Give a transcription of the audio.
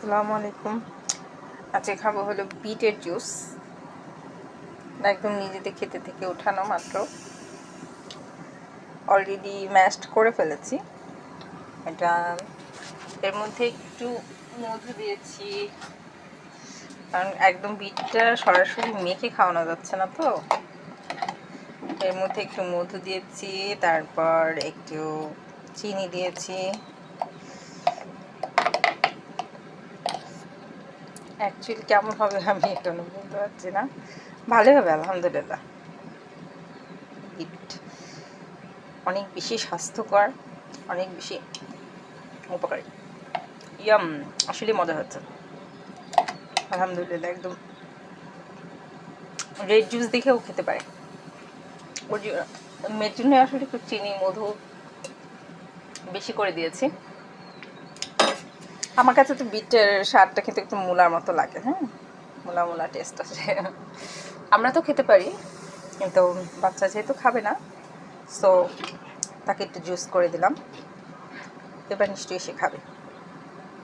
আসসালামু আলাইকুম। আজকে খাবো হলো বিটের জুস। একদম নিজেদের খেতে থেকে উঠানো মাত্র, অলরেডি ম্যাশড করে ফেলেছি। এটা এর মধ্যে একটু মধু দিয়েছি, কারণ একদম বিটটা সরাসরি মেখে খাওয়ানো যাচ্ছে না, তো এর মধ্যে একটু মধু দিয়েছি, তারপর একটু চিনি দিয়েছি। অ্যাকচুয়ালি কেমন হবে আমি এখনো বলতে পারছি না, ভালোই হবে আলহামদুলিল্লাহ। বিট অনেক বেশি স্বাস্থ্যকর, অনেক বেশি উপকারী। আসলে মজা হচ্ছে আলহামদুলিল্লাহ। একদম রেড জুস দেখেও খেতে পারে। ওর মেয়ের জন্য আসলে একটু চিনি মধু বেশি করে দিয়েছি। আমার কাছে তো বিটের স্বাদটা কিন্তু একটু মূলার মতো লাগে। হ্যাঁ, মূলা মূলা টেস্ট আছে। আমরা তো খেতে পারি, কিন্তু বাচ্চা যেহেতু খাবে না, সো তাকে একটু জুস করে দিলাম। এবার নিশ্চয়ই সে খাবে।